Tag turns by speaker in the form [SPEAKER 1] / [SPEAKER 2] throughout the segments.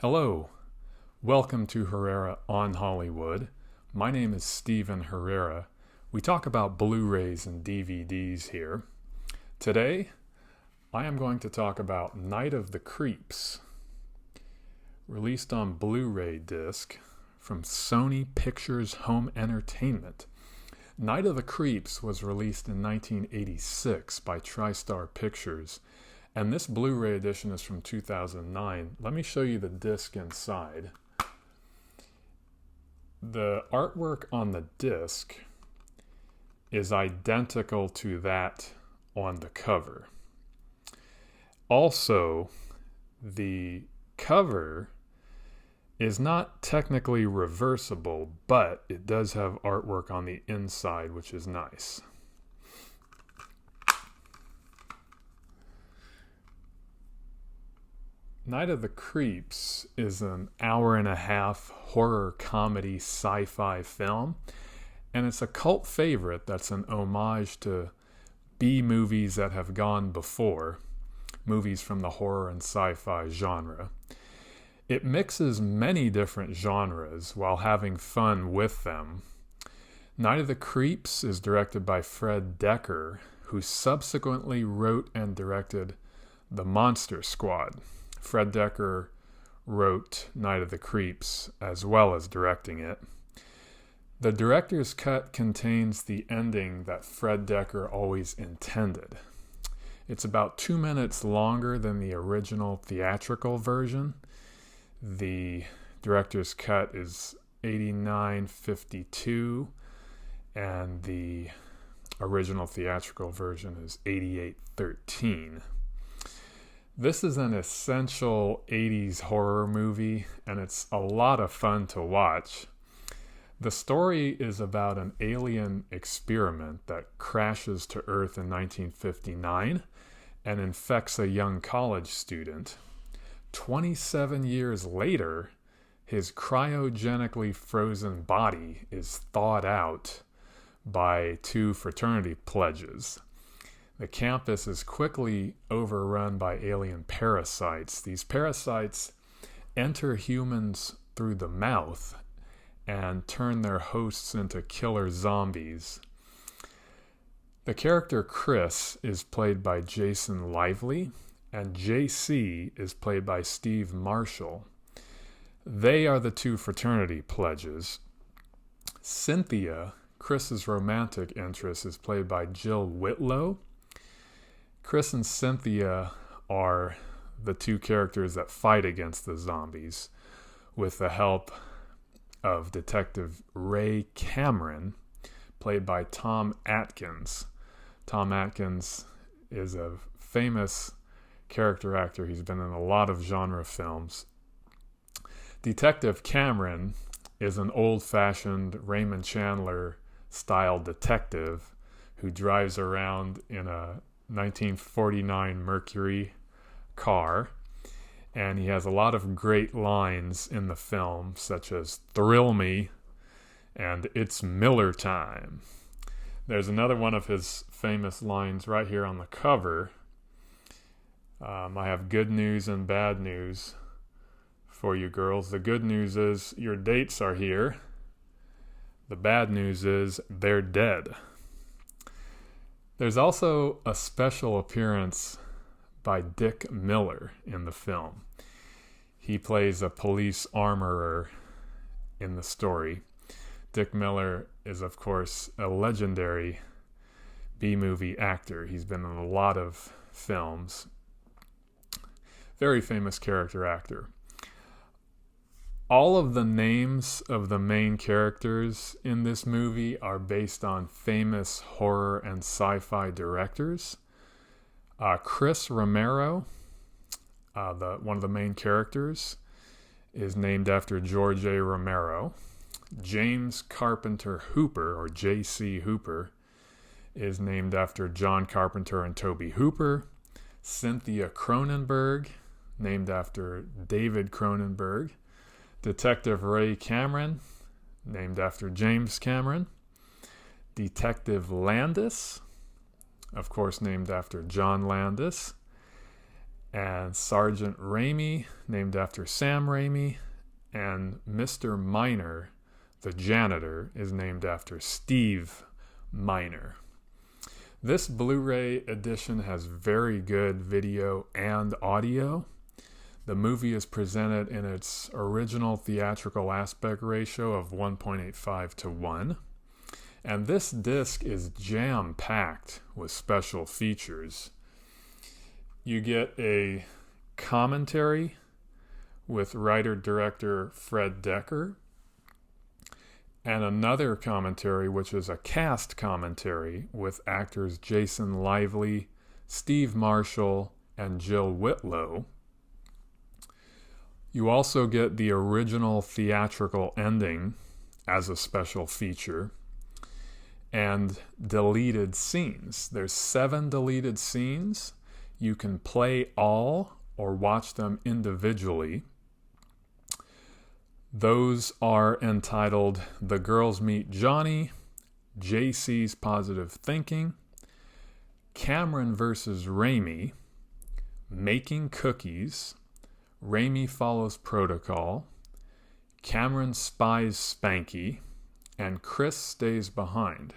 [SPEAKER 1] Hello, welcome to Herrera On Hollywood. My name is Steven Herrera. We talk about Blu-rays and DVDs here. Today, I am going to talk about Night of the Creeps, released on Blu-ray disc from Sony Pictures Home Entertainment. Night of the Creeps was released in 1986 by TriStar Pictures, and this Blu-ray edition is from 2009. Let me show you the disc inside. The artwork on the disc is identical to that on the cover. Also, the cover is not technically reversible, but it does have artwork on the inside, which is nice. Night of the Creeps is an hour-and-a-half horror comedy sci-fi film, and it's a cult favorite that's an homage to B-movies that have gone before, movies from the horror and sci-fi genre. It mixes many different genres while having fun with them. Night of the Creeps is directed by Fred Dekker, who subsequently wrote and directed The Monster Squad. Fred Dekker wrote Night of the Creeps as well as directing it. The director's cut contains the ending that Fred Dekker always intended. It's about 2 minutes longer than the original theatrical version. The director's cut is 89:52 and the original theatrical version is 88:13. This is an essential 80s horror movie, and it's a lot of fun to watch. The story is about an alien experiment that crashes to Earth in 1959 and infects a young college student. 27 years later, his cryogenically frozen body is thawed out by two fraternity pledges. The campus is quickly overrun by alien parasites. These parasites enter humans through the mouth and turn their hosts into killer zombies. The character Chris is played by Jason Lively, and JC is played by Steve Marshall. They are the two fraternity pledges. Cynthia, Chris's romantic interest, is played by Jill Whitlow. Chris and Cynthia are the two characters that fight against the zombies with the help of Detective Ray Cameron, played by Tom Atkins. Tom Atkins is a famous character actor. He's been in a lot of genre films. Detective Cameron is an old-fashioned Raymond Chandler-style detective who drives around in a 1949 Mercury car, and he has a lot of great lines in the film, such as "Thrill Me" and "It's Miller Time." There's another one of his famous lines right here on the cover. I have good news and bad news for you girls. The good news is your dates are here. The bad news is they're dead. There's also a special appearance by Dick Miller in the film. He plays a police armorer in the story. Dick Miller is, of course, a legendary B-movie actor. He's been in a lot of films. Very famous character actor. All of the names of the main characters in this movie are based on famous horror and sci-fi directors. Chris Romero, one of the main characters, is named after George A. Romero. James Carpenter Hooper, or J.C. Hooper, is named after John Carpenter and Tobe Hooper. Cynthia Cronenberg, named after David Cronenberg. Detective Ray Cameron, named after James Cameron. Detective Landis, of course named after John Landis. and Sergeant Raimi, named after Sam Raimi, and Mr. Miner, the janitor, is named after Steve Miner. This Blu-ray edition has very good video and audio. The movie is presented in its original theatrical aspect ratio of 1.85 to 1. And this disc is jam-packed with special features. You get a commentary with writer-director Fred Dekker, and another commentary, which is a cast commentary with actors Jason Lively, Steve Marshall, and Jill Whitlow. You also get the original theatrical ending as a special feature and deleted scenes. There's 7 deleted scenes. You can play all or watch them individually. Those are entitled The Girls Meet Johnny, JC's Positive Thinking, Cameron vs. Raimi, Making Cookies, Raimi Follows Protocol, Cameron Spies Spanky, and Chris Stays Behind.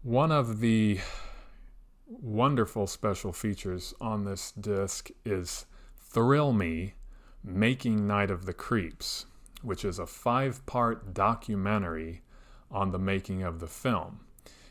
[SPEAKER 1] One of the wonderful special features on this disc is Thrill Me, Making Night of the Creeps, which is a 5-part documentary on the making of the film.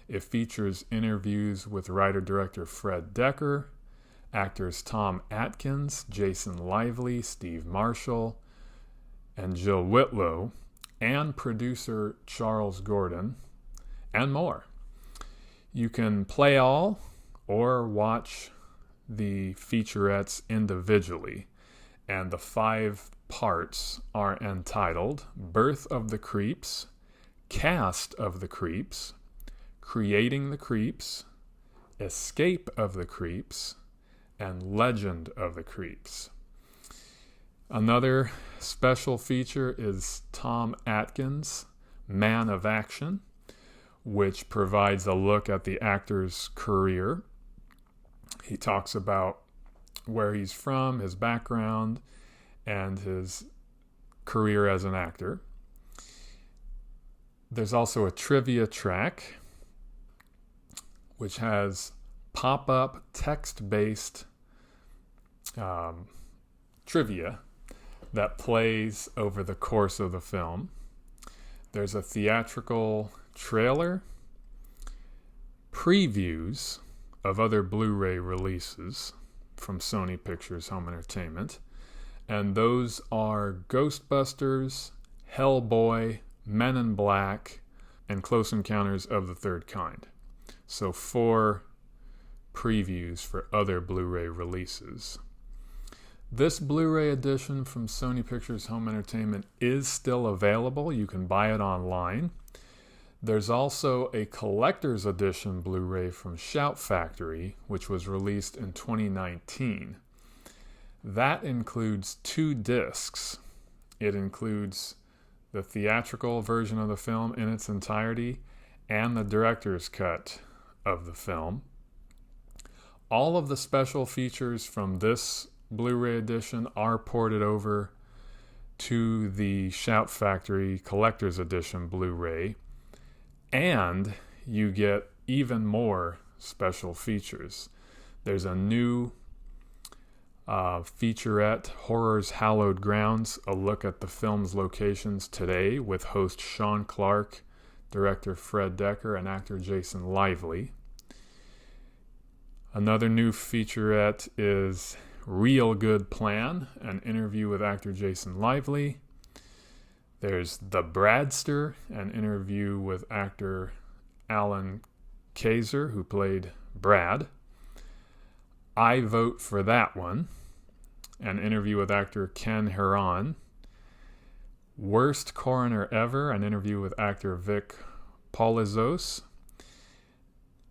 [SPEAKER 1] It features interviews with writer-director Fred Dekker, actors Tom Atkins, Jason Lively, Steve Marshall, and Jill Whitlow, and producer Charles Gordon, and more. You can play all or watch the featurettes individually, and the 5 parts are entitled Birth of the Creeps, Cast of the Creeps, Creating the Creeps, Escape of the Creeps, and Legend of the Creeps. Another special feature is Tom Atkins' Man of Action, which provides a look at the actor's career. He talks about where he's from, his background, and his career as an actor. There's also a trivia track, which has pop-up text-based trivia that plays over the course of the film. There's a theatrical trailer, previews of other Blu-ray releases from Sony Pictures Home Entertainment, and those are Ghostbusters, Hellboy, Men in Black, and Close Encounters of the Third Kind. So 4 previews for other Blu-ray releases. This Blu-ray edition from Sony Pictures Home Entertainment is still available. You can buy it online. There's also a collector's edition Blu-ray from Shout Factory, which was released in 2019. That includes 2 discs. It includes the theatrical version of the film in its entirety and the director's cut of the film. All of the special features from this Blu-ray edition are ported over to the Shout Factory Collector's Edition Blu-ray, and you get even more special features. There's a new featurette, Horror's Hallowed Grounds, a look at the film's locations today with host Sean Clark, director Fred Dekker, and actor Jason Lively. Another new featurette is Real Good Plan, an interview with actor Jason Lively. There's The Bradster, an interview with actor Alan Kaiser, who played Brad. I Vote for That One, an interview with actor Ken Herrera. Worst Coroner Ever, an interview with actor Vic Polizos.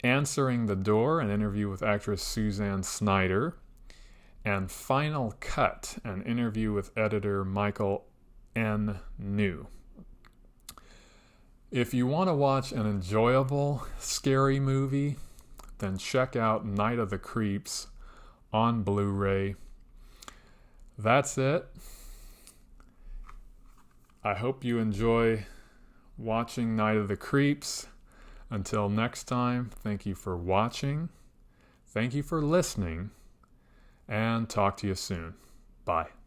[SPEAKER 1] Answering the Door, an interview with actress Suzanne Snyder. And Final Cut, an interview with editor Michael N. New. If you want to watch an enjoyable, scary movie, then check out Night of the Creeps on Blu-ray. That's it. I hope you enjoy watching Night of the Creeps. Until next time, thank you for watching. Thank you for listening. And talk to you soon. Bye.